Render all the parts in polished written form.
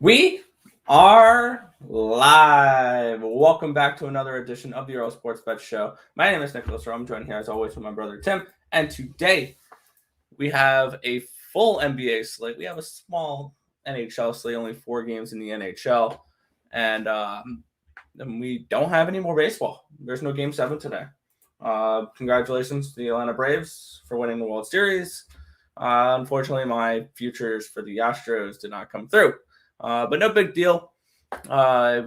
We are live. Welcome back to another edition of the Earle Sports Bet Show. My name is Nicholas Rowe. I'm joined here as always with my brother Tim. And today we have a full NBA slate. We have a small NHL slate, only 4 games in the NHL. And we don't have any more baseball. There's no Game 7 today. Congratulations to the Atlanta Braves for winning the World Series. Unfortunately, my futures for the Astros did not come through. But no big deal.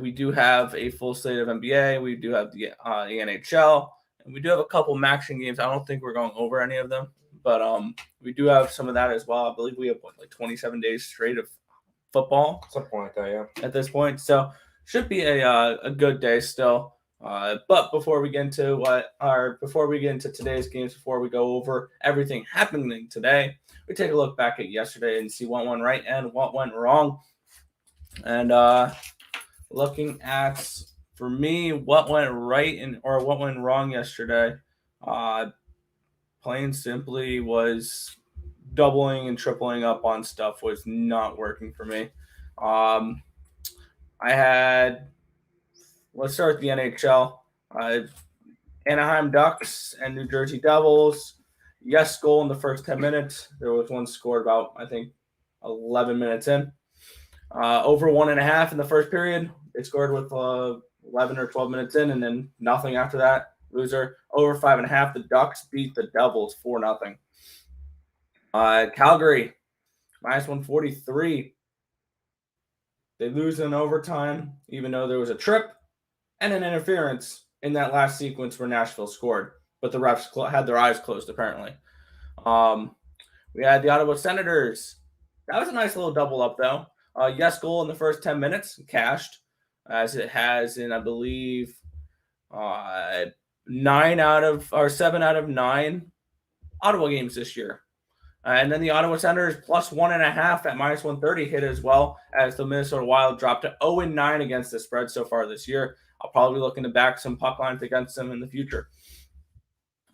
We do have a full slate of NBA. We do have the NHL. And we do have a couple action games. I don't think we're going over any of them. But we do have some of that as well. I believe we have, 27 days straight of football. Something like that, yeah. At this point. So should be a good day still. But before we get into today's games, before we go over everything happening today, we take a look back at yesterday and see what went right and what went wrong. And looking at, for me, what went right or what went wrong yesterday, plain simply was doubling and tripling up on stuff was not working for me. Let's start with the NHL. Anaheim Ducks and New Jersey Devils. Yes goal in the first 10 minutes. There was one scored about, 11 minutes in. Over 1.5 in the first period. They scored with 11 or 12 minutes in, and then nothing after that. Loser. Over 5.5. The Ducks beat the Devils 4-0. Calgary, minus 143. They lose in overtime, even though there was a trip and an interference in that last sequence where Nashville scored. But the refs had their eyes closed, apparently. We had the Ottawa Senators. That was a nice little double up, though. Yes goal in the first 10 minutes, cashed, as it has in, I believe, 7 out of 9 Ottawa games this year. And then the Ottawa Senators plus 1.5 at minus 130 hit as well, as the Minnesota Wild dropped to 0-9 against the spread so far this year. I'll probably be looking to back some puck lines against them in the future.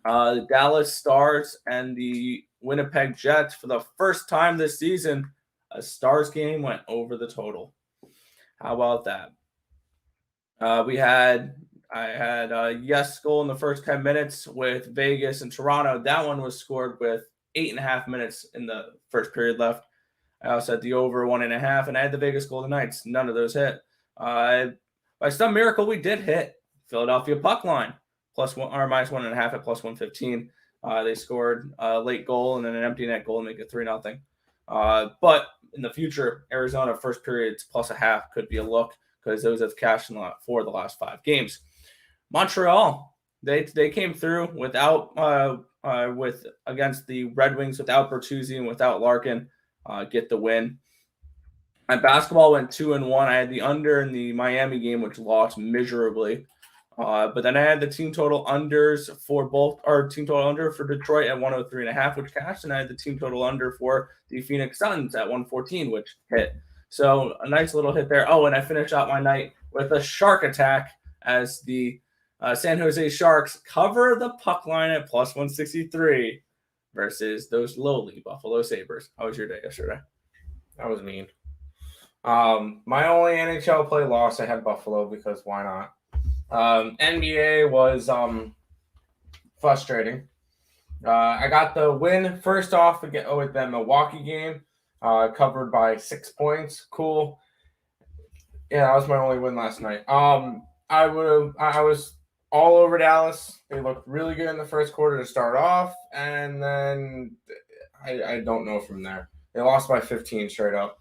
The Dallas Stars and the Winnipeg Jets, for the first time this season, a Stars game went over the total. How about that? I had a yes goal in the first 10 minutes with Vegas and Toronto. That one was scored with 8.5 minutes in the first period left. I also had the over 1.5, and I had the Vegas Golden Knights. None of those hit. By some miracle, we did hit Philadelphia puck line minus 1.5 at plus 115. They scored a late goal and then an empty net goal and make it 3-0. But in the future, Arizona first periods plus a half could be a look because those have cashed in for the last 5 games. Montreal, they came through against the Red Wings without Bertuzzi and without Larkin, get the win. My basketball went 2-1. I had the under in the Miami game, which lost miserably. But then I had the team total unders for team total under for Detroit at 103.5, which cashed, and I had the team total under for the Phoenix Suns at 114, which hit. So a nice little hit there. Oh, and I finished out my night with a shark attack as the San Jose Sharks cover the puck line at plus 163 versus those lowly Buffalo Sabres. How was your day yesterday? That was mean. My only NHL play loss, I had Buffalo because why not? NBA was frustrating. I got the win first off with the Milwaukee game, covered by 6 points. Cool. Yeah, that was my only win last night. I was all over Dallas. They looked really good in the first quarter to start off, and then I don't know from there. They lost by 15 straight up.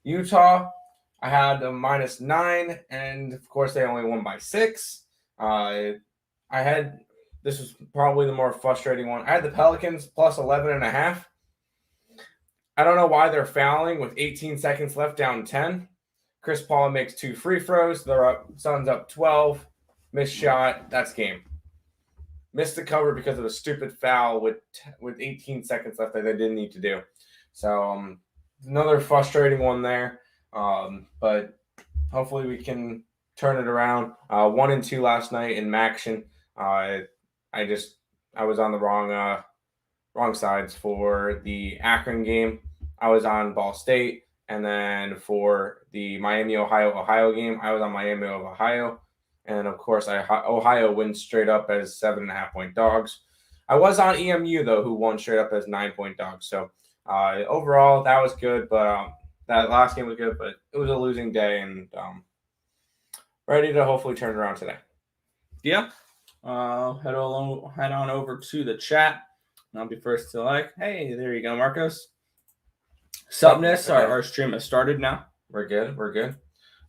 Utah, I had a -9, and of course they only won by 6. This was probably the more frustrating one. I had the Pelicans plus 11.5. I don't know why they're fouling with 18 seconds left, down 10. Chris Paul makes 2 free throws. They're up. Suns up 12. Missed shot. That's game. Missed the cover because of a stupid foul with 18 seconds left that they didn't need to do. So another frustrating one there. But hopefully we can turn it around. 1-2 last night in Maction. I was on the wrong sides for the Akron game. I was on Ball State, And then for the Miami-Ohio game, I was on Miami of Ohio. And of course, Ohio wins straight up as 7.5-point dogs. I was on EMU, though, who won straight up as 9-point dogs. So overall, that was good. But that last game was good, but it was a losing day. And ready to hopefully turn it around today. Yeah. Head on over to the chat. I'll be first to like, hey, there you go, Marcos. Supness, our stream has started now. We're good.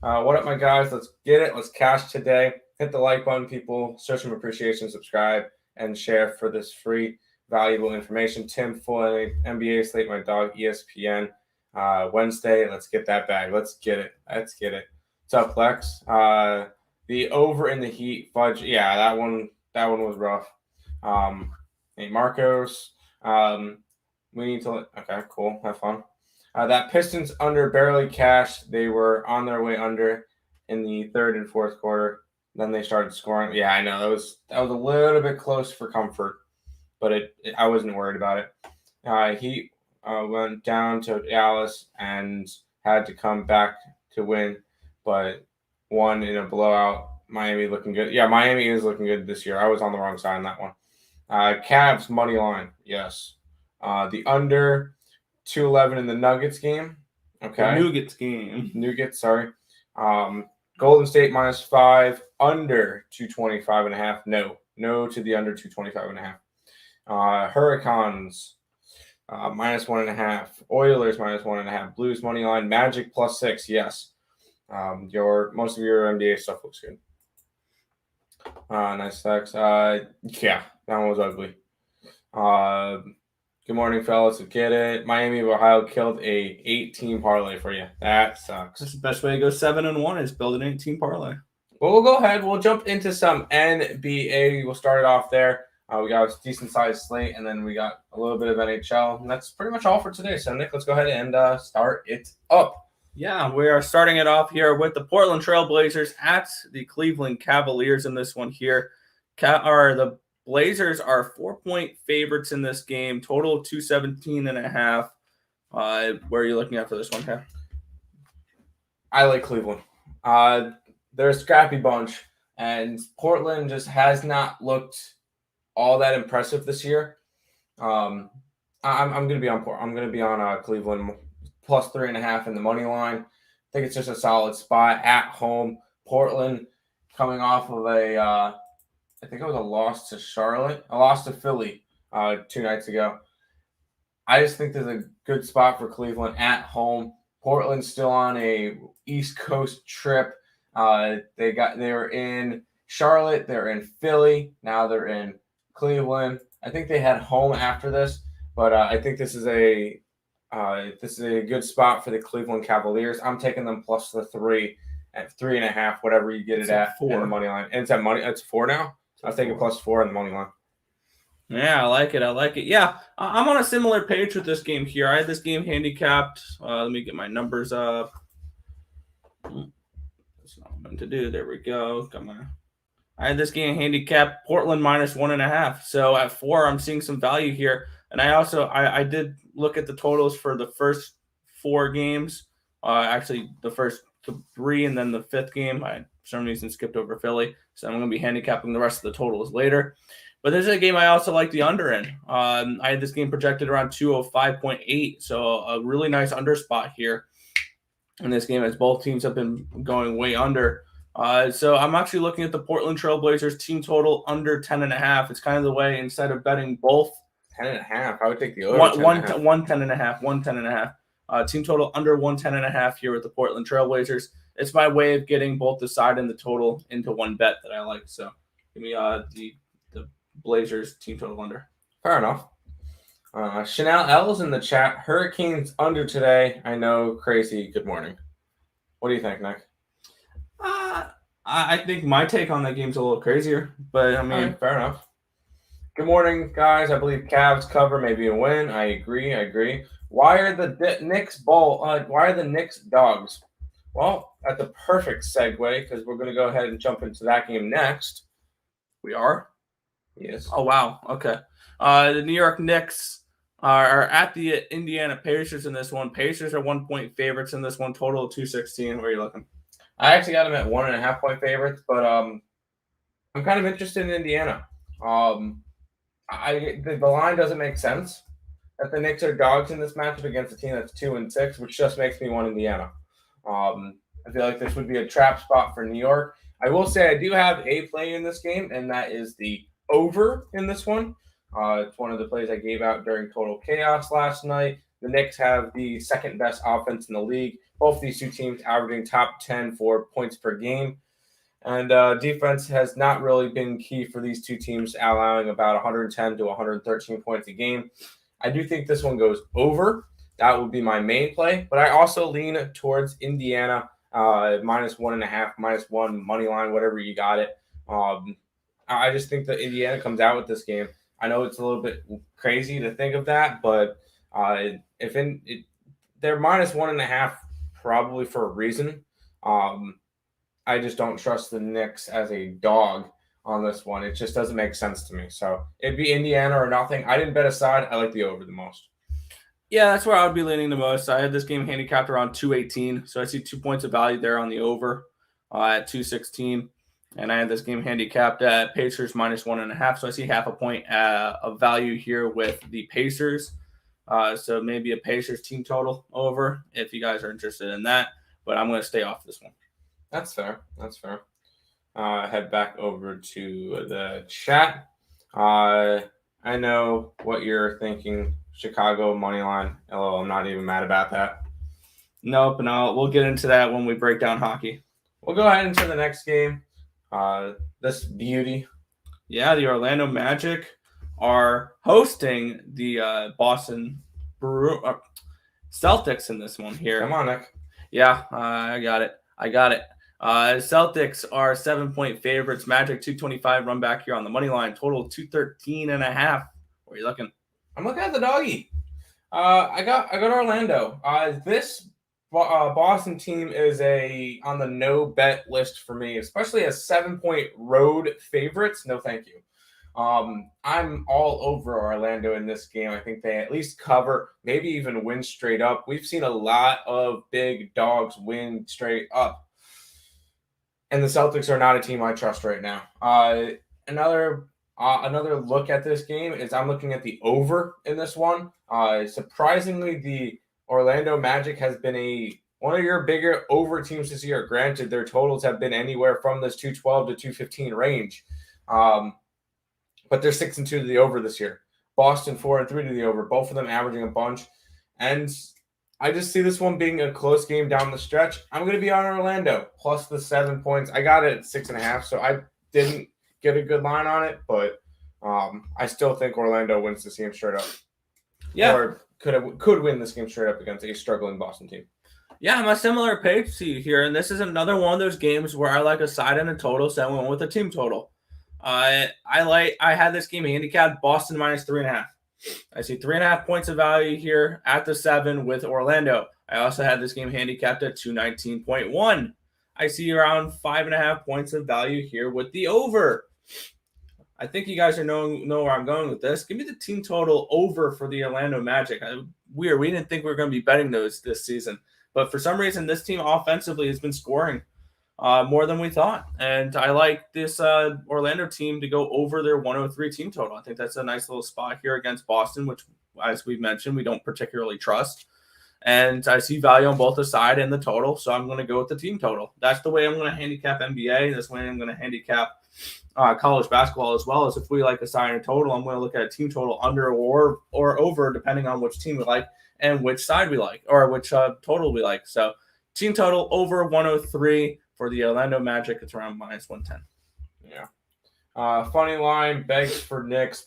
What up, my guys? Let's get it. Let's cash today. Hit the like button, people. Show some appreciation, subscribe, and share for this free, valuable information. Tim Foy, NBA Slate, my dog, ESPN. Wednesday, let's get that bag. Let's get it. What's up, Lex? The over in the Heat fudge. Yeah, that one was rough. Hey, Marcos. We need to. Okay, cool. Have fun. That Pistons under barely cashed. They were on their way under in the third and fourth quarter. Then they started scoring. Yeah, I know that was a little bit close for comfort, but I wasn't worried about it. Heat went down to Dallas and had to come back to win, but won in a blowout. Miami looking good. Yeah, Miami is looking good this year. I was on the wrong side on that one. Cavs money line, yes. The under 211 in the Nuggets game. Okay. Nuggets, sorry. Golden State -5, under 225.5. No to the under 225.5. Hurricanes -1.5. Oilers -1.5. Blues money line. Magic +6. Yes. Most of your NBA stuff looks good. Nice text. Yeah, that one was ugly. Good morning, fellas. Get it. Miami of Ohio killed a 8-team parlay for you. That sucks. That's the best way to go 7-1 is build an 8-team parlay. Well, we'll go ahead. We'll jump into some NBA. We'll start it off there. We got a decent-sized slate, and then we got a little bit of NHL. And that's pretty much all for today. So, Nick, let's go ahead and start it up. Yeah, we are starting it off here with the Portland Trail Blazers at the Cleveland Cavaliers in this one here. The Blazers are 4-point favorites in this game, total of 217.5. Where are you looking at for this one, Kev? I like Cleveland. They're a scrappy bunch, and Portland just has not looked all that impressive this year. I'm going to be on I'm going to be on Cleveland +3.5 in the money line. I think it's just a solid spot at home. Portland coming off of I think it was a loss to Charlotte, a loss to Philly 2 nights ago. I just think there's a good spot for Cleveland at home. Portland's still on a East Coast trip. They were in Charlotte, they're in Philly, now they're in Cleveland. I think they had home after this, but I think this is a good spot for the Cleveland Cavaliers. I'm taking them plus the 3 at 3.5, whatever you get it at 4 in the money line. And it's 4 now. I'll take it +4 in the money line. Yeah, I like it. Yeah, I'm on a similar page with this game here. I had this game handicapped. Let me get my numbers up. That's not what I'm meant to do. There we go. Come on. I had this game handicapped Portland -1.5. So at 4, I'm seeing some value here. And I also I did look at the totals for the first 4 games. Actually, the first 3 and then the 5th game. I, for some reason, skipped over Philly. So I'm going to be handicapping the rest of the totals later. But this is a game I also like the under in. I had this game projected around 205.8. So a really nice under spot here in this game as both teams have been going way under. So I'm actually looking at the Portland Trail Blazers team total under 10.5. It's kind of the way, instead of betting both 10.5. I would take the over. 110.5. Team total under 110.5 here with the Portland Trail Blazers. It's my way of getting both the side and the total into one bet that I like. So give me the Blazers team total under. Fair enough. Chanel L's in the chat. Hurricanes under today. I know, crazy. Good morning. What do you think, Nick? I think my take on that game's a little crazier, but I mean, fair enough. Good morning, guys. I believe Cavs cover, maybe a win. I agree. Why are the Knicks why are the Knicks dogs? Well, that's a perfect segue because we're going to go ahead and jump into that game next. We are? Yes. Oh, wow. Okay. The New York Knicks are at the Indiana Pacers in this one. Pacers are 1-point favorites in this one, total of 216. Where are you looking? I actually got them at 1.5-point favorites, but I'm kind of interested in Indiana. The line doesn't make sense that the Knicks are dogs in this matchup against a team that's 2-6, which just makes me want Indiana. I feel like this would be a trap spot for New York. I will say I do have a play in this game, and that is the over in this one. It's one of the plays I gave out during Total Chaos last night. The Knicks have the second best offense in the league. Both these two teams averaging top 10 for points per game. And defense has not really been key for these two teams, allowing about 110 to 113 points a game. I do think this one goes over. That would be my main play. But I also lean towards Indiana, -1.5, -1 money line, whatever you got it. I just think that Indiana comes out with this game. I know it's a little bit crazy to think of that, but they're -1.5 probably for a reason. I just don't trust the Knicks as a dog on this one. It just doesn't make sense to me. So it'd be Indiana or nothing. I didn't bet a side. I like the over the most. Yeah, that's where I would be leaning the most. I had this game handicapped around 218, so I see 2 points of value there on the over at 216. And I had this game handicapped at Pacers -1.5, so I see 0.5 point of value here with the Pacers. So maybe a Pacers team total over if you guys are interested in that. But I'm going to stay off this one. That's fair. Head back over to the chat. I know what you're thinking. Chicago money line. Oh, I'm not even mad about that. Nope, no, we'll get into that when we break down hockey. We'll go ahead into the next game. This beauty. Yeah, the Orlando Magic are hosting the Boston Celtics in this one here. Come on, Nick. Yeah, I got it. Celtics are 7-point favorites. Magic 225 run back here on the money line. Total 213.5. Where are you looking? I'm looking at the doggy. I got Orlando. This Boston team is on the no bet list for me, especially as 7-point road favorites. No, thank you. I'm all over Orlando in this game. I think they at least cover, maybe even win straight up. We've seen a lot of big dogs win straight up. And the Celtics are not a team I trust right now. Another look at this game is I'm looking at the over in this one. Surprisingly, the Orlando Magic has been one of your bigger over teams this year. Granted, their totals have been anywhere from this 212 to 215 range. But they're 6-2 to the over this year. Boston 4-3 to the over. Both of them averaging a bunch. And I just see this one being a close game down the stretch. I'm going to be on Orlando plus the 7 points. I got it at 6.5, so I didn't get a good line on it, but I still think Orlando wins this game straight up. Yeah, or could win this game straight up against a struggling Boston team. Yeah, I'm a similar page to you here, and this is another one of those games where I like a side and a total, so I went with a team total. I had this game handicapped Boston -3.5. I see 3.5 points of value here at the 7 with Orlando. I also had this game handicapped at 219.1. I see around 5.5 points of value here with the over. I think you guys know where I'm going with this. Give me the team total over for the Orlando Magic. We didn't think we were going to be betting those this season. But for some reason, this team offensively has been scoring more than we thought. And I like this Orlando team to go over their 103 team total. I think that's a nice little spot here against Boston, which, as we've mentioned, we don't particularly trust. And I see value on both the side and the total, so I'm going to go with the team total. That's the way I'm going to handicap NBA. That's the way I'm going to handicap college basketball as well. As if we like a side and a total, I'm going to look at a team total under or over, depending on which team we like and which side we like, or which total we like. So team total over 103 for the Orlando Magic. It's around -110. Yeah. Funny line, begs for Knicks.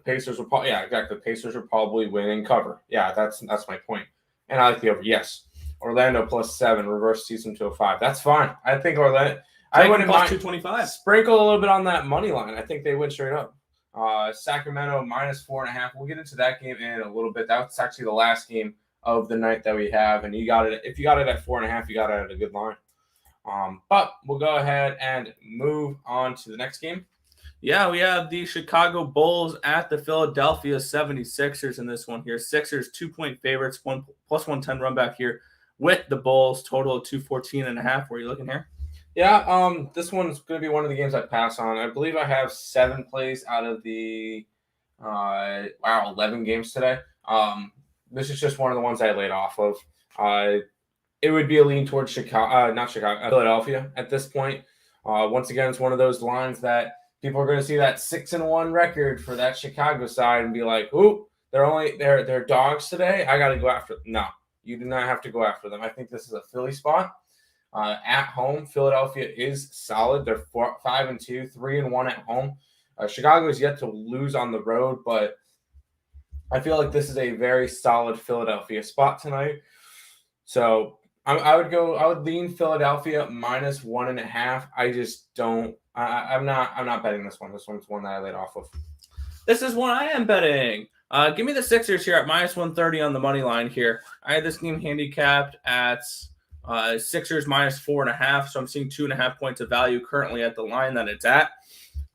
Pacers will probably, yeah, exactly. Pacers will probably win and cover. Yeah, that's my point. And I like the over. Yes. Orlando +7, reverse season to a 5. That's fine. I think Orlando. I wouldn't mind 225. Sprinkle a little bit on that money line. I think they win straight up. Sacramento -4.5. We'll get into that game in a little bit. That's actually the last game of the night that we have. And you got it. If you got it at 4.5, you got it at a good line. But we'll go ahead and move on to the next game. Yeah, we have the Chicago Bulls at the Philadelphia 76ers in this one here. Sixers 2-point favorites, plus 110 run back here with the Bulls, total of 214.5. Where are you looking here? Yeah, this one's going to be one of the games I pass on. I believe I have 7 plays out of the 11 games today. This is just one of the ones I laid off of. It would be a lean towards Philadelphia at this point. Once again, it's one of those lines that people are going to see that 6-1 record for that Chicago side and be like, "Ooh, they're dogs today. I got to go after them." No, you do not have to go after them. I think this is a Philly spot. At home, Philadelphia is solid. They're 5-2, 3-1 at home. Chicago is yet to lose on the road, but I feel like this is a very solid Philadelphia spot tonight. So I would lean Philadelphia minus 1.5. I just don't. I'm not betting this one. This one's one that I laid off of. This is one I am betting. Give me the Sixers here at minus 130 on the money line here. I had this game handicapped at Sixers minus 4.5, so I'm seeing 2.5 points of value currently at the line that it's at.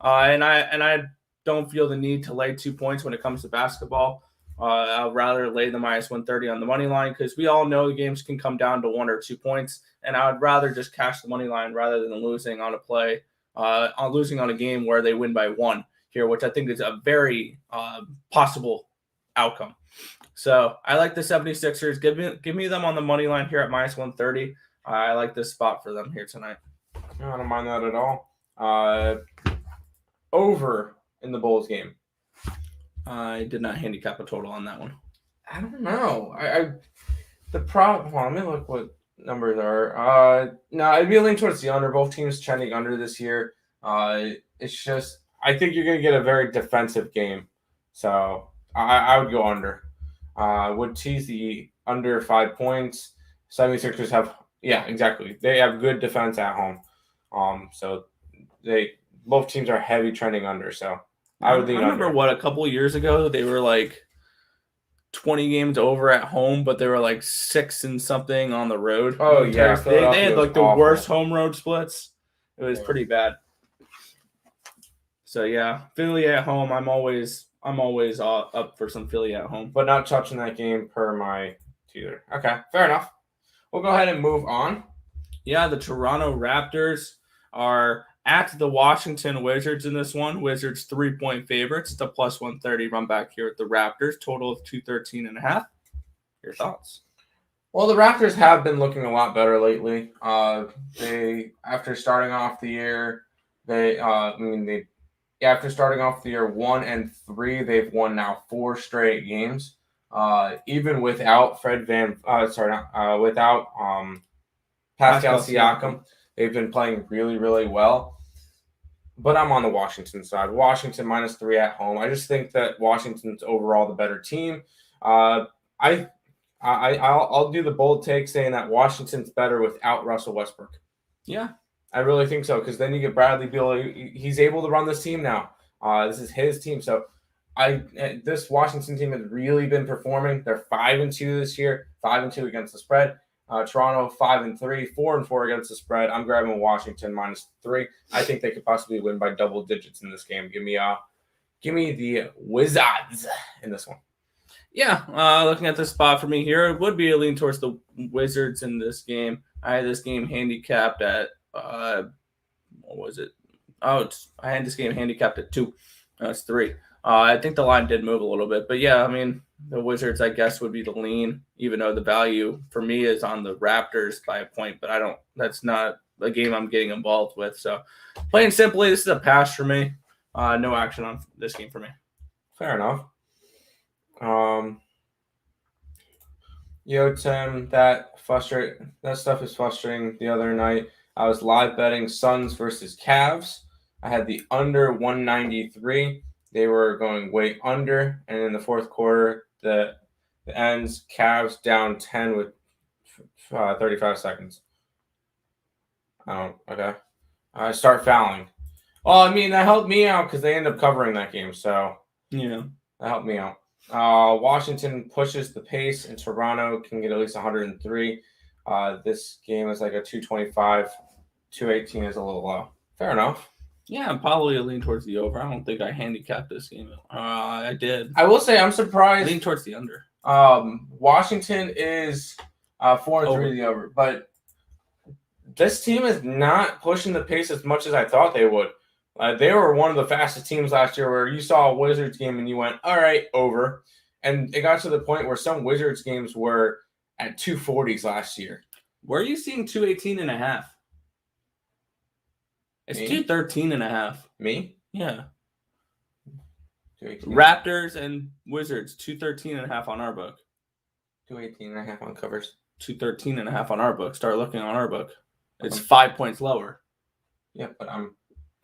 And I don't feel the need to lay 2 points when it comes to basketball. I'll rather lay the minus 130 on the money line because we all know the games can come down to 1 or 2 points, and I would rather just cash the money line rather than losing on a play, losing on a game where they win by 1 here, which I think is a very possible outcome. So I like the 76ers. Give me them on the money line here at minus 130. I like this spot for them here tonight. I don't mind that at all. Over in the Bulls game. I did not handicap a total on that one. I don't know. The problem. Well, let me look what numbers are. No, I'd be leaning towards the under. Both teams trending under this year. It's just I think you're going to get a very defensive game, so I would go under. Would tease the under 5 points. 76ers have exactly. They have good defense at home. So both teams are heavy trending under. So I would lean under. A couple of years ago they were like 20 games over at home, but they were like 6 and something on the road. Oh yeah, they had like the worst home road splits. It was pretty bad. So yeah, Philly at home. I'm always up for some Philly at home, but not touching that game per my teaser. Okay, fair enough. We'll go ahead and move on. Yeah, the Toronto Raptors are at the Washington Wizards in this one. Wizards 3-point favorites. It's a plus 130 run back here at the Raptors. Total of 213.5. Your thoughts? Well, the Raptors have been looking a lot better lately. After starting off the year, after starting off the year 1-3, they've won now 4 straight games. Even without without Pascal Siakam, they've been playing really, really well. But I'm on the Washington side. Washington minus 3 at home. I just think that Washington's overall the better team. I'll do the bold take saying that Washington's better without Russell Westbrook. Yeah. I really think so because then you get Bradley Beal. He's able to run this team now. This is his team. So this Washington team has really been performing. They're 5-2 this year, 5-2 against the spread. Toronto 5-3, 4-4 against the spread. I'm grabbing Washington minus 3. I think they could possibly win by double digits in this game. Give me the Wizards in this one. Yeah, looking at this spot for me here, it would be a lean towards the Wizards in this game. I had this game handicapped at what was it? I had this game handicapped at 2. That's 3. I think the line did move a little bit, but yeah, I mean the Wizards I guess would be the lean, even though the value for me is on the Raptors by a point, but that's not a game I'm getting involved with. So plain simply, this is a pass for me. No action on this game for me. Fair enough. Tim, that stuff is frustrating. The other night, I was live betting Suns versus Cavs. I had the under 193. They were going way under, and in the fourth quarter, the ends Cavs down 10 with 35 seconds. Okay. I start fouling. Well, I mean, that helped me out because they end up covering that game. So, yeah, that helped me out. Washington pushes the pace, and Toronto can get at least 103. This game is like a 225. 218 is a little low. Fair enough. Yeah, I'm probably lean towards the over. I don't think I handicapped this game. I did. I will say I'm surprised. Lean towards the under. Washington is 4-3 the over, but this team is not pushing the pace as much as I thought they would. They were one of the fastest teams last year where you saw a Wizards game and you went, all right, over. And it got to the point where some Wizards games were at 240s last year. Where are you seeing 218.5? It's 213.5. Me? Yeah. Raptors and Wizards, 213.5 on our book. 218.5 on covers. 213.5 on our book. Start looking on our book. It's 5 points lower. Yeah, but I'm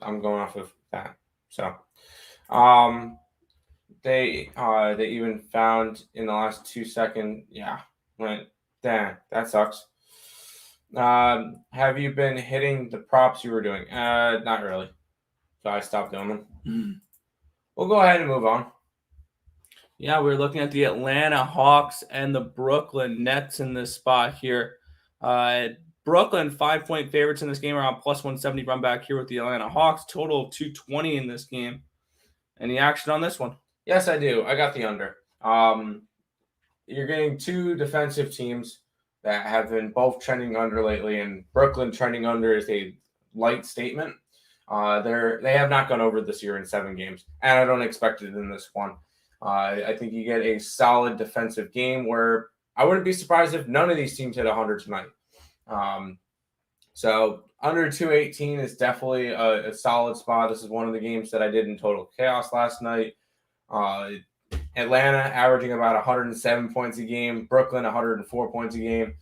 going off of that. So, they even found in the last 2 seconds. Yeah, went damn, that sucks. Have you been hitting the props you were doing? Not really. So I stopped doing them. We'll go ahead and move on. Yeah, we're looking at the Atlanta Hawks and the Brooklyn Nets in this spot here. Brooklyn 5-point favorites in this game, around plus 170. Run back here with the Atlanta Hawks. Total of 220 in this game. Any action on this one? Yes, I do. I got the under. You're getting two defensive teams that have been both trending under lately, and Brooklyn trending under is a light statement. They have not gone over this year in 7 games, and I don't expect it in this one. I think you get a solid defensive game where I wouldn't be surprised if none of these teams hit 100 tonight. So under 218 is definitely a solid spot. This is one of the games that I did in Total Chaos last night. Atlanta averaging about 107 points a game, Brooklyn 104 points a game,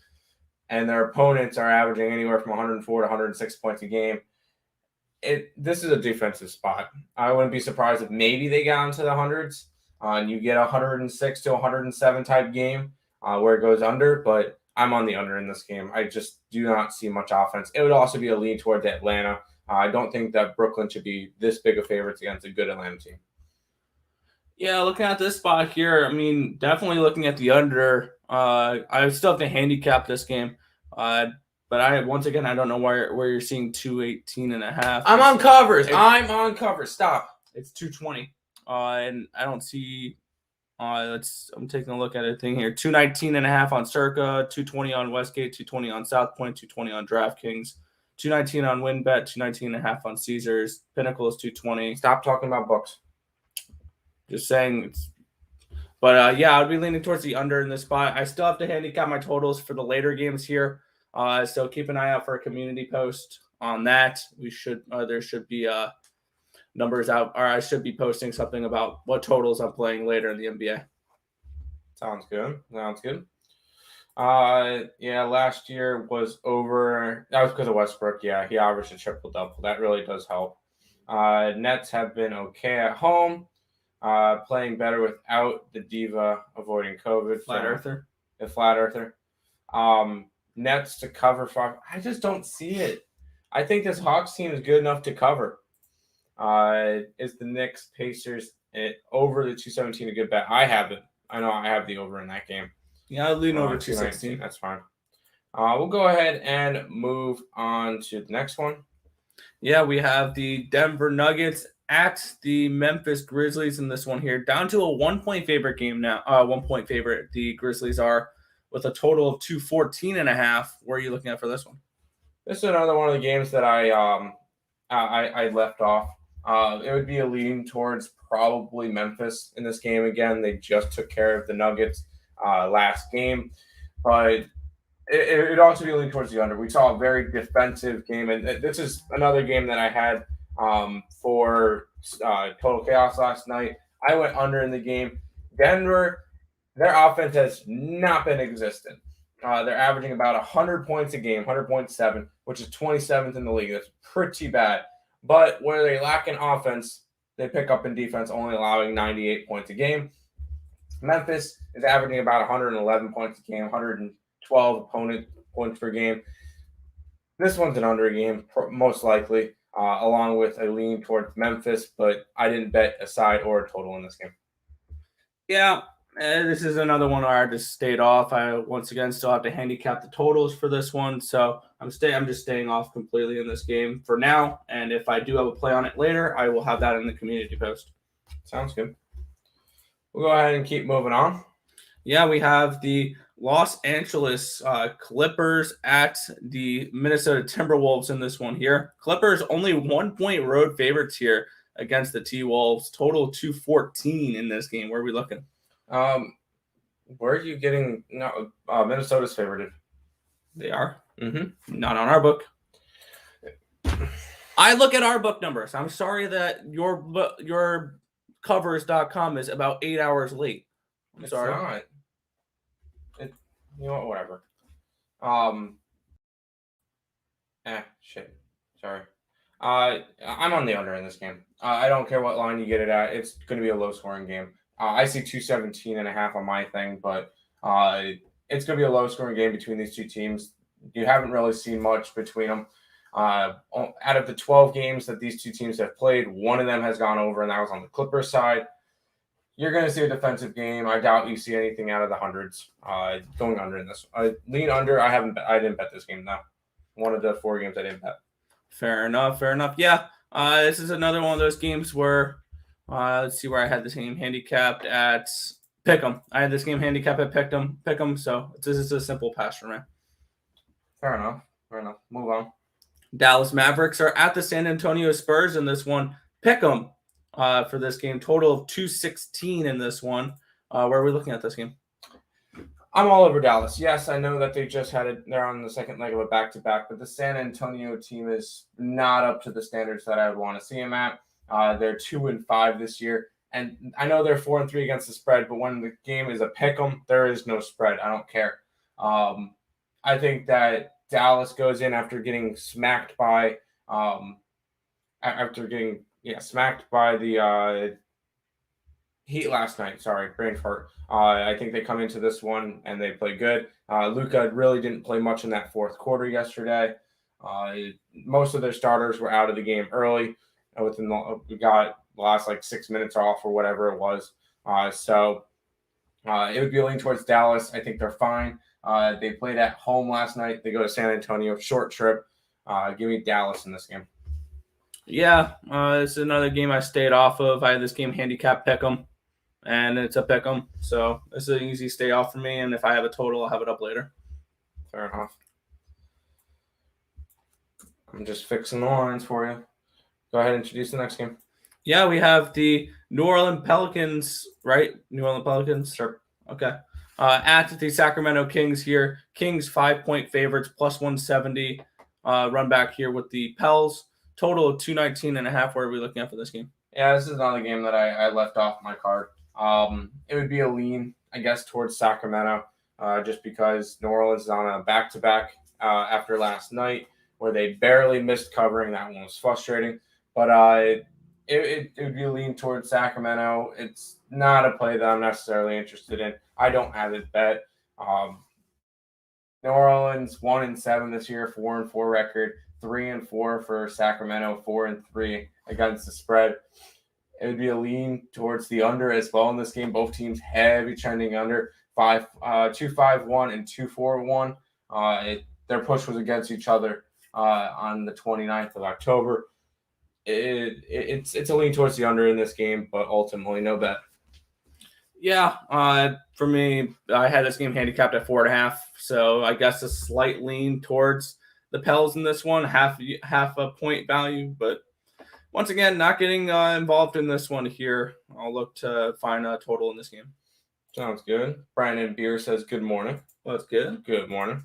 and their opponents are averaging anywhere from 104 to 106 points a game. This is a defensive spot. I wouldn't be surprised if maybe they got into the hundreds and you get a 106 to 107 type game where it goes under, but I'm on the under in this game. I just do not see much offense. It would also be a lean towards Atlanta. I don't think that Brooklyn should be this big of favorites against a good Atlanta team. Yeah, looking at this spot here, I mean, definitely looking at the under. I still have to handicap this game. But I don't know where you're seeing 218.5. I'm on covers. Stop. It's 220. And I don't see I'm taking a look at a thing here. 219.5 on Circa, 220 on Westgate, 220 on South Point, 220 on DraftKings, 219 on WinBet, 219.5 on Caesars. Pinnacle is 220. Stop talking about books. Just saying. But yeah, I'd be leaning towards the under in this spot. I still have to handicap my totals for the later games here. So keep an eye out for a community post on that. There should be numbers out, or I should be posting something about what totals I'm playing later in the NBA. Sounds good. Yeah, last year was over. That was because of Westbrook. Yeah, he averaged a triple-double. That really does help. Nets have been okay at home. Playing better without the diva avoiding COVID. The flat earther. Nets to cover 5. I just don't see it. I think this Hawks team is good enough to cover. Is the Knicks Pacers over the 217 a good bet? I have it. I know I have the over in that game. Yeah, I'll lean over 216. That's fine. We'll go ahead and move on to the next one. Yeah, we have the Denver Nuggets at the Memphis Grizzlies in this one here. Down to a 1-point favorite game now. 1-point favorite. The Grizzlies are with a total of 214.5. Where are you looking at for this one? This is another one of the games that I left off. It would be a lean towards probably Memphis in this game. Again, they just took care of the Nuggets last game, but it would also be a lean towards the under. We saw a very defensive game, and this is another game that I had for Total Chaos last night. I went under in the game. Denver, their offense has not been existent. They're averaging about 100 points a game, 100.7, which is 27th in the league. That's pretty bad. But where they lack in offense, they pick up in defense, only allowing 98 points a game. Memphis is averaging about 111 points a game, 112 opponent points per game. This one's an under game, most likely, along with a lean towards Memphis, but I didn't bet a side or a total in this game. Yeah, This is another one where I just stayed off. I once again still have to handicap the totals for this one, so I'm just staying off completely in this game for now. And if I do have a play on it later, I will have that in the community post. Sounds good. We'll go ahead and keep moving on. Yeah, we have the Los Angeles Clippers at the Minnesota Timberwolves in this one here. Clippers only 1-point road favorites here against the T-Wolves. Total 214 in this game. Where are we looking? Where are you getting Minnesota's favorited? They are. Mm-hmm. Not on our book. I look at our book numbers. I'm sorry that your covers.com is about 8 hours late. I'm sorry. It's not. You know what? Whatever. Shit. Sorry. I'm on the under in this game. I don't care what line you get it at. It's going to be a low scoring game. I see 217.5 on my thing, but it's going to be a low scoring game between these two teams. You haven't really seen much between them. Out of the 12 games that these two teams have played, one of them has gone over, and that was on the Clippers side. You're going to see a defensive game. I doubt you see anything out of the hundreds going under in this. Lean under. I didn't bet this game, though. One of the 4 games I didn't bet. Fair enough. Yeah. This is another one of those games where, let's see where I had this game handicapped at Pick'em. I had this game handicapped at Pick'em. So this is a simple pass for me. Fair enough. Move on. Dallas Mavericks are at the San Antonio Spurs in this one. Pick'em for this game. Total of 216 in this one. Where are we looking at this game? I'm all over Dallas. Yes, I know that they just had it. They're on the second leg of a back-to-back, but the San Antonio team is not up to the standards that I would want to see them at. They're 2-5 this year, and I know they're 4-3 against the spread. But when the game is a pick'em, there is no spread. I don't care. I think that Dallas goes in after getting smacked by the Heat last night. Sorry, brain fart. I think they come into this one and they play good. Luka really didn't play much in that fourth quarter yesterday. Most of their starters were out of the game early. We got the last 6 minutes off or whatever it was. So it would be a lean towards Dallas. I think they're fine. They played at home last night. They go to San Antonio, short trip. Give me Dallas in this game. Yeah, it's another game I stayed off of. I had this game handicap pick'em, and it's a pick'em. So it's an easy stay off for me. And if I have a total, I'll have it up later. Fair enough. I'm just fixing the lines for you. Go ahead and introduce the next game. Yeah, we have the New Orleans Pelicans, right? New Orleans Pelicans? Sure. Okay. At the Sacramento Kings here. Kings 5-point favorites, plus 170. Run back here with the Pels. Total of 219.5. Where are we looking at for this game? Yeah, this is another game that I left off my card. It would be a lean, I guess, towards Sacramento, just because New Orleans is on a back-to-back after last night where they barely missed covering. That one was frustrating. But it would be a lean towards Sacramento. It's not a play that I'm necessarily interested in. I don't have it bet. New Orleans 1-7 this year, 4-4 record, 3-4 for Sacramento, 4-3 against the spread. It would be a lean towards the under as well in this game. Both teams heavy trending under 2-5-1 and 2-4-1. Their push was against each other on the 29th of October. It's a lean towards the under in this game, but ultimately no bet. Yeah, for me, I had this game handicapped at 4.5, so I guess a slight lean towards the Pels in this one, half a point value, but once again, not getting involved in this one here. I'll look to find a total in this game. Sounds good. Brandon Beer says good morning. Well, that's good. Good morning.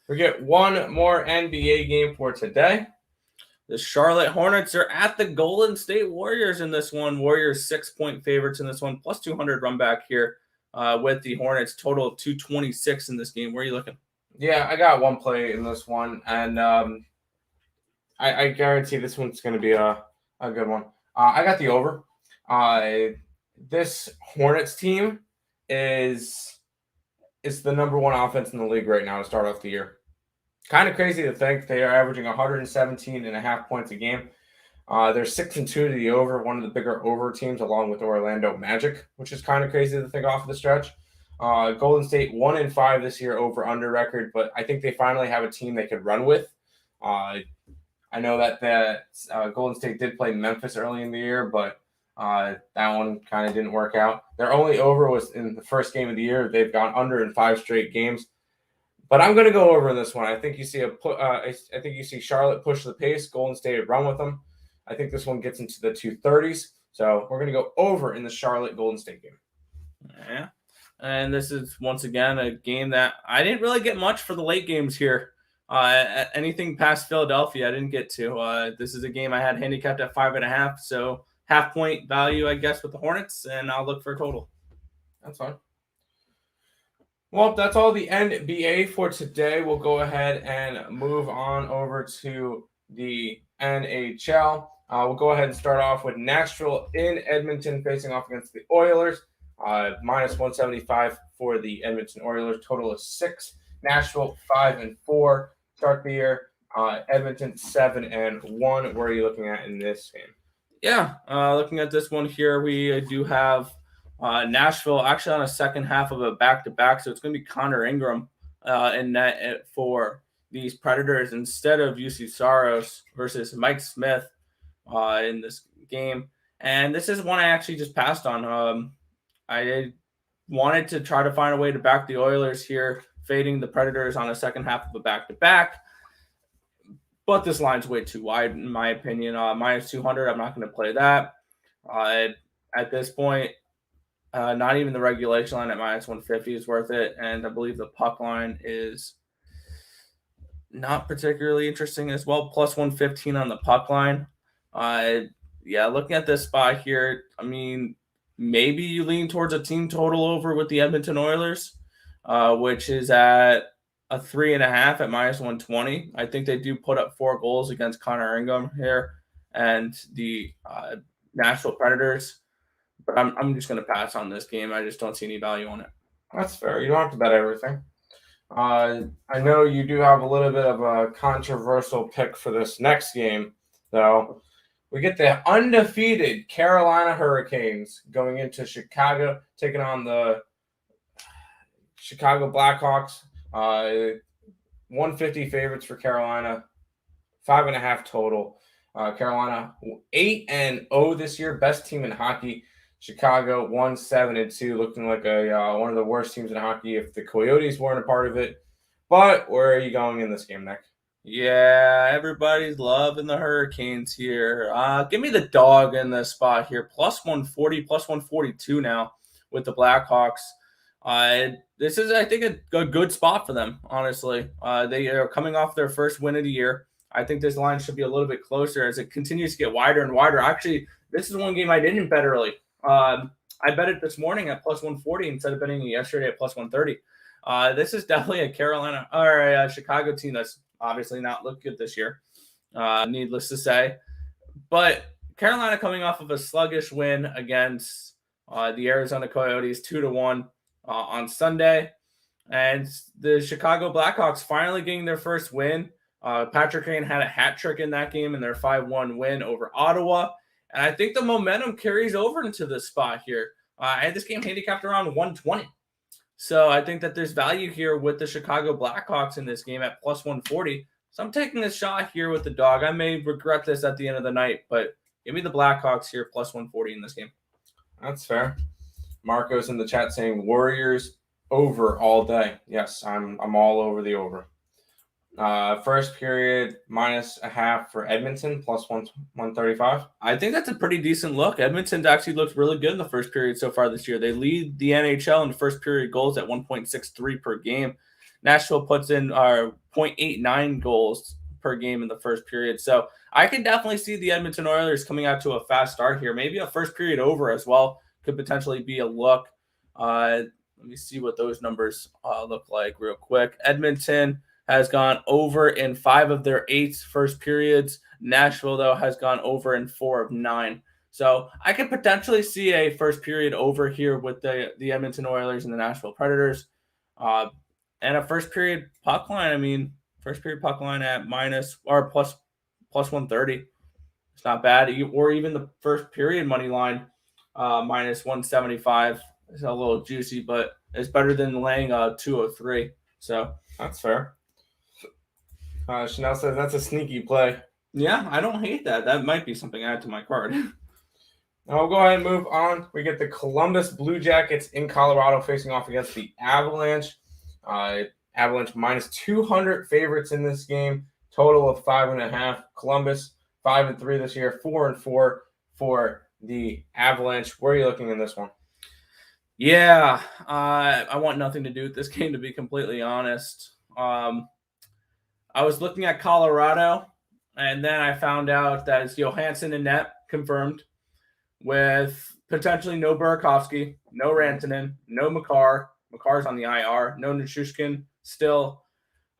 We get one more NBA game for today. The Charlotte Hornets are at the Golden State Warriors in this one. Warriors 6-point favorites in this one, plus 200 run back here with the Hornets. Total of 226 in this game. Where are you looking? Yeah, I got one play in this one, and I guarantee this one's going to be a good one. I got the over. This Hornets team is the number one offense in the league right now to start off the year. Kind of crazy to think they are averaging 117.5 points a game. They're 6-2 to the over, one of the bigger over teams, along with Orlando Magic, which is kind of crazy to think off the stretch. Golden State 1-5 this year over under record, but I think they finally have a team they could run with. I know that Golden State did play Memphis early in the year, but that one kind of didn't work out. Their only over was in the first game of the year. They've gone under in 5 straight games. But I'm going to go over in this one. I think you see Charlotte push the pace. Golden State run with them. I think this one gets into the 230s. So we're going to go over in the Charlotte Golden State game. Yeah. And this is, once again, a game that I didn't really get much for the late games here. Anything past Philadelphia, I didn't get to. This is a game I had handicapped at 5.5. So half-point value, I guess, with the Hornets. And I'll look for a total. That's fine. Well, that's all the NBA for today. We'll go ahead and move on over to the NHL. We'll go ahead and start off with Nashville in Edmonton facing off against the Oilers. Minus 175 for the Edmonton Oilers. Total is 6. Nashville 5-4. Start the year. Edmonton 7-1. Where are you looking at in this game? Yeah, looking at this one here, we do have Nashville actually on a second half of a back-to-back, so it's going to be Connor Ingram in net for these Predators instead of UC Saros versus Mike Smith in this game. And this is one I actually just passed on. I wanted to try to find a way to back the Oilers here, fading the Predators on a second half of a back-to-back. But this line's way too wide, in my opinion. Minus 200, I'm not going to play that. At this point, not even the regulation line at minus 150 is worth it. And I believe the puck line is not particularly interesting as well. Plus 115 on the puck line. Yeah, looking at this spot here, I mean, maybe you lean towards a team total over with the Edmonton Oilers, which is at a 3.5 at minus 120. I think they do put up 4 goals against Connor Ingram here and the Nashville Predators. But I'm just going to pass on this game. I just don't see any value on it. That's fair. You don't have to bet everything. I know you do have a little bit of a controversial pick for this next game, though. We get the undefeated Carolina Hurricanes going into Chicago, taking on the Chicago Blackhawks. 150 favorites for Carolina, 5.5 total. Carolina 8-0 this year, best team in hockey. Chicago 1-7-2, looking like one of the worst teams in hockey if the Coyotes weren't a part of it. But where are you going in this game, Nick? Yeah, everybody's loving the Hurricanes here. Give me the dog in this spot here. Plus 140, plus 142 now with the Blackhawks. This is, I think, a good spot for them, honestly. They are coming off their first win of the year. I think this line should be a little bit closer as it continues to get wider and wider. Actually, this is one game I didn't bet early. I bet it this morning at plus 140 instead of betting it yesterday at plus 130. This is definitely a Carolina or a Chicago team that's obviously not looked good this year, needless to say. But Carolina coming off of a sluggish win against the Arizona Coyotes 2-1 on Sunday. And the Chicago Blackhawks finally getting their first win. Patrick Kane had a hat trick in that game in their 5-1 win over Ottawa. And I think the momentum carries over into this spot here. I had this game handicapped around 120. So I think that there's value here with the Chicago Blackhawks in this game at plus 140. So I'm taking this shot here with the dog. I may regret this at the end of the night, but give me the Blackhawks here plus 140 in this game. That's fair. Marco's in the chat saying Warriors over all day. Yes, I'm all over the over. First period minus a half for Edmonton plus 135. I think that's a pretty decent look. Edmonton's actually looked really good in the first period so far this year. They lead the NHL in first period goals at 1.63 per game. Nashville puts in 0.89 goals per game in the first period. So I can definitely see the Edmonton Oilers coming out to a fast start here. Maybe a first period over as well could potentially be a look. Let me see what those numbers look like real quick. Edmonton has gone over in 5 of their 8 first periods. Nashville, though, has gone over in 4 of 9. So I could potentially see a first period over here with the Edmonton Oilers and the Nashville Predators. And a first period puck line, first period puck line at minus or plus 130. It's not bad. Or even the first period money line, minus 175. It's a little juicy, but it's better than laying 203. So that's fair. Chanel says that's a sneaky play. Yeah, I don't hate that. That might be something I add to my card. I'll go ahead and move on. We get the Columbus Blue Jackets in Colorado facing off against the Avalanche. Avalanche minus 200 favorites in this game. Total of 5.5. Columbus 5-3 this year. 4-4 for the Avalanche. Where are you looking in this one? Yeah, I want nothing to do with this game, to be completely honest. I was looking at Colorado, and then I found out that it's Johansson in net, confirmed, with potentially no Burakovsky, no Rantanen, no Makar. Makar's on the IR, no Nichushkin still.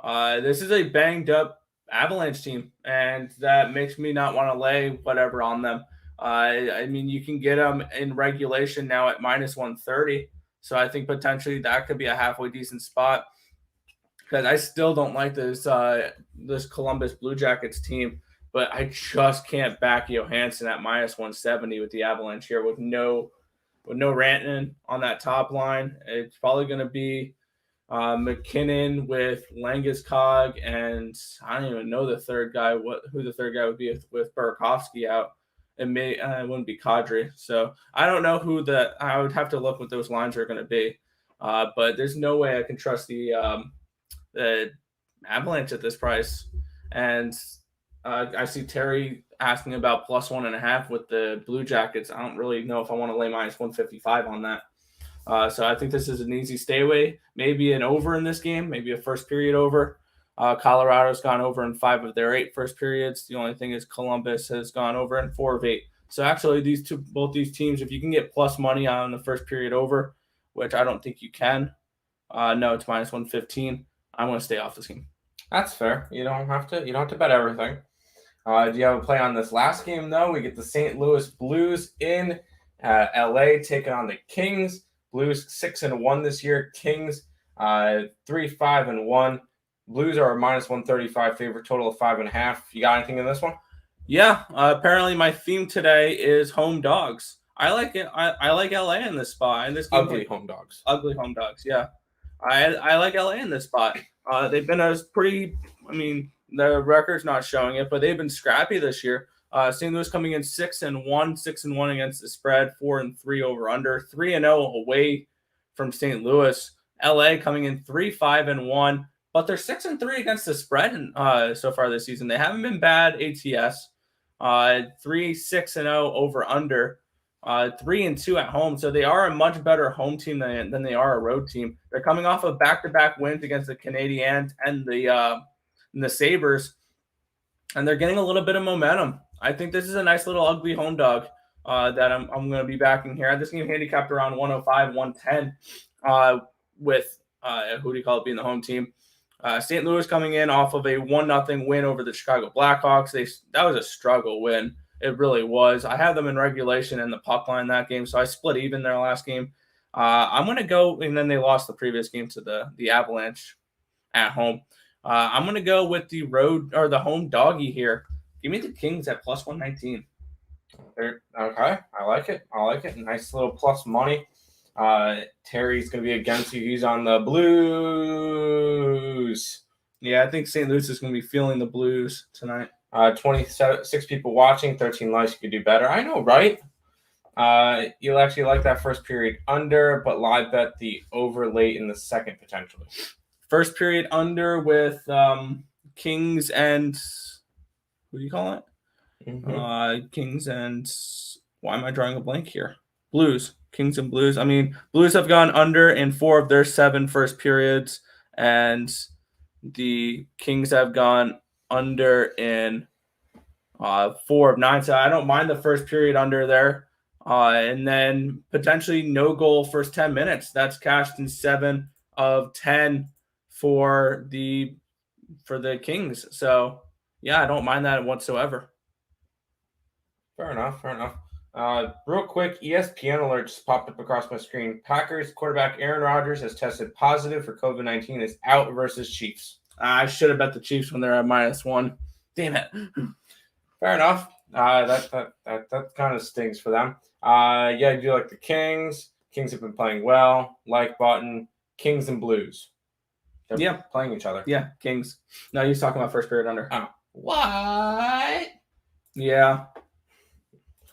This is a banged-up Avalanche team, and that makes me not want to lay whatever on them. I mean, you can get them in regulation now at minus 130, so I think potentially that could be a halfway decent spot. Because I still don't like this Columbus Blue Jackets team, but I just can't back Johansson at minus 170 with the Avalanche here with no Rantanen on that top line. It's probably going to be McKinnon with Landeskog, and I don't even know the third guy. Who the third guy would be with Burakovsky out. It wouldn't be Kadri. So I don't know I would have to look what those lines are going to be. But there's no way I can trust the Avalanche at this price. And I see Terry asking about plus 1.5 with the Blue Jackets. I don't really know if I want to lay minus 155 on that. So I think this is an easy stay away. Maybe an over in this game, maybe a first period over. Colorado's gone over in 5 of their 8 first periods. The only thing is Columbus has gone over in 4 of 8. So actually, both these teams, if you can get plus money on the first period over, which I don't think you can, no, it's minus 115. I want to stay off this game. That's fair. You don't have to bet everything. Do you have a play on this last game though? We get the St. Louis Blues in LA taking on the Kings. Blues 6-1 this year. Kings 3-5-1. Blues are a minus 135 favorite, total of 5.5. You got anything in this one? Yeah. Apparently, my theme today is home dogs. I like it. I like LA in this spot. In this game, ugly home dogs. Ugly home dogs. Yeah. I like LA in this spot. They've been the record's not showing it, but they've been scrappy this year. St. Louis coming in 6-1, 6-1 against the spread, 4-3 over under, 3-0 away from St. Louis. LA coming in 3-5-1, but they're 6-3 against the spread so far this season. They haven't been bad ATS. 3-6-0 over under. 3-2 at home, so they are a much better home team than they are a road team. They're coming off of back-to-back wins against the Canadiens and the Sabres, and they're getting a little bit of momentum. I think this is a nice little ugly home dog that I'm going to be backing here. This game handicapped around 105, 110 with being the home team. St. Louis coming in off of a 1-0 win over the Chicago Blackhawks. That was a struggle win. It really was. I had them in regulation and the puck line that game, so I split even their last game. I'm going to go, and then they lost the previous game to the Avalanche at home. I'm going to go with the road or the home doggy here. Give me the Kings at plus 119. Okay, I like it. Nice little plus money. Terry's going to be against you. He's on the Blues. Yeah, I think St. Louis is going to be feeling the Blues tonight. 26 people watching, 13 likes. You could do better. I know, right? You'll actually like that first period under, but live bet the over late in the second potentially. First period under with Kings and what do you call it? Mm-hmm. Kings and why am I drawing a blank here? Blues. Kings and Blues. I mean, Blues have gone under in 4 of their 7 first periods, and the Kings have gone under in 4 of 9. So I don't mind the first period under there. And then potentially no goal first 10 minutes. That's cashed in 7 of 10 for the Kings. So yeah, I don't mind that whatsoever. Fair enough. Real quick, ESPN alert just popped up across my screen. Packers quarterback Aaron Rodgers has tested positive for COVID-19. Is out versus Chiefs. I should have bet the Chiefs when they're at -1. Damn it. Fair enough. That kind of stings for them. Yeah, you do like the Kings. Kings have been playing well. Like button. Kings and Blues. They're playing each other. Yeah, Kings. No, he's talking about first period under. Oh. What? Yeah.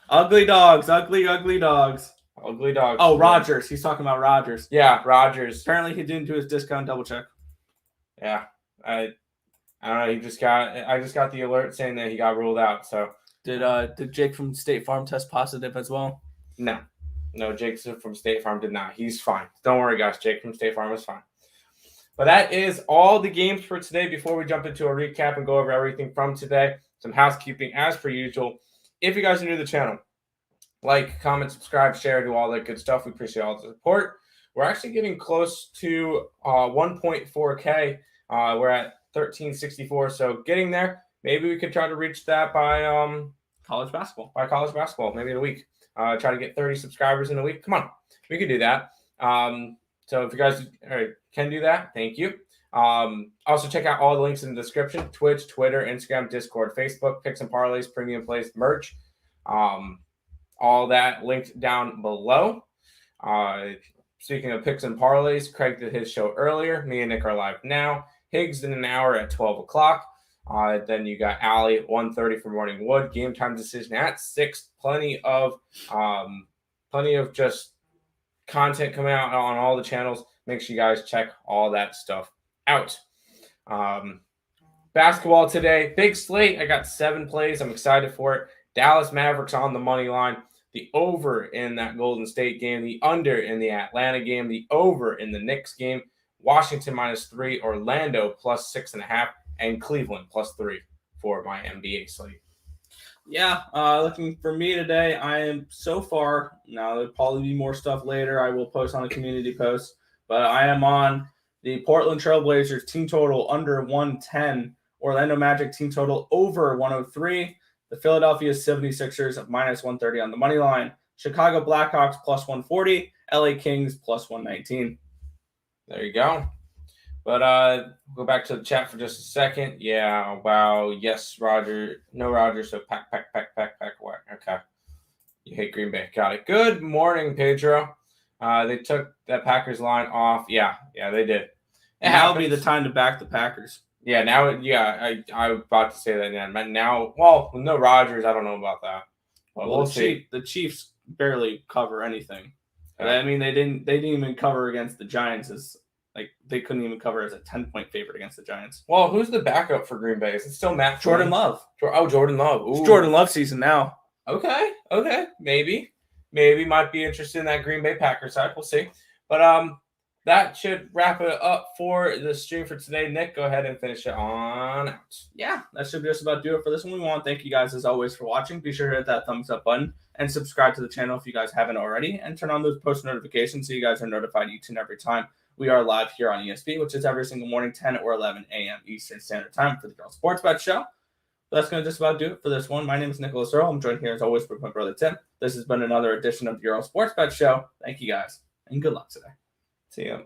Ugly dogs. Ugly dogs. Ugly dogs. Oh, Rogers. He's talking about Rogers. Yeah, Rogers. Apparently he didn't do his discount double check. Yeah. I don't know. I just got the alert saying that he got ruled out. So did Jake from State Farm test positive as well? No, Jake from State Farm did not. He's fine. Don't worry, guys. Jake from State Farm is fine. But that is all the games for today. Before we jump into a recap and go over everything from today, some housekeeping as per usual. If you guys are new to the channel, like, comment, subscribe, share, do all that good stuff. We appreciate all the support. We're actually getting close to 1.4K. We're at 1364, so getting there. Maybe we could try to reach that by college basketball. Maybe in a week. Try to get 30 subscribers in a week. Come on, we could do that. So if you guys can do that, thank you. Also check out all the links in the description: Twitch, Twitter, Instagram, Discord, Facebook, Picks and Parleys, Premium Plays, merch. All that linked down below. Speaking of Picks and Parleys, Craig did his show earlier. Me and Nick are live now. Higgs in an hour at 12 o'clock. Then you got Allie 1:30 for Morning Wood. Game time decision at 6. Plenty of just content coming out on all the channels. Make sure you guys check all that stuff out. Basketball today, big slate. I got 7 plays. I'm excited for it. Dallas Mavericks on the money line. The over in that Golden State game. The under in the Atlanta game. The over in the Knicks game. Washington -3. Orlando +6.5. And Cleveland +3 for my NBA slate. Yeah, looking for me today, I am so far, now there'll probably be more stuff later. I will post on a community post, but I am on the Portland Trailblazers team total under 110, Orlando Magic team total over 103, the Philadelphia 76ers -130 on the money line, Chicago Blackhawks +140, LA Kings +119. There you go. But go back to the chat for just a second. Yeah, wow. Yes, Roger. No Roger, so pack. What? Okay. You hate Green Bay. Got it. Good morning, Pedro. They took that Packers line off. Yeah, they did. Now would be the time to back the Packers. Yeah, now, I was about to say that again. But now, well, no Rodgers, I don't know about that. But we'll see. The Chiefs barely cover anything. Yeah. I mean, they didn't even cover against the Giants. They couldn't even cover as a 10-point favorite against the Giants. Well, who's the backup for Green Bay? Is it still Matt Jordan Love? Jordan Love. Ooh. It's Jordan Love season now. Okay. Maybe might be interested in that Green Bay Packers side. We'll see. But that should wrap it up for the stream for today. Nick, go ahead and finish it on out. Yeah, that should just about do it for this one. We want to thank you guys as always for watching. Be sure to hit that thumbs up button and subscribe to the channel if you guys haven't already, and turn on those post notifications so you guys are notified each and every time we are live here on ESP, which is every single morning, 10 or 11 a.m. Eastern Standard Time for the Earle Sports Bet Show. That's going to just about do it for this one. My name is Nicholas Earle. I'm joined here as always with my brother Tim. This has been another edition of the Earle Sports Bet Show. Thank you guys, and good luck today. See ya.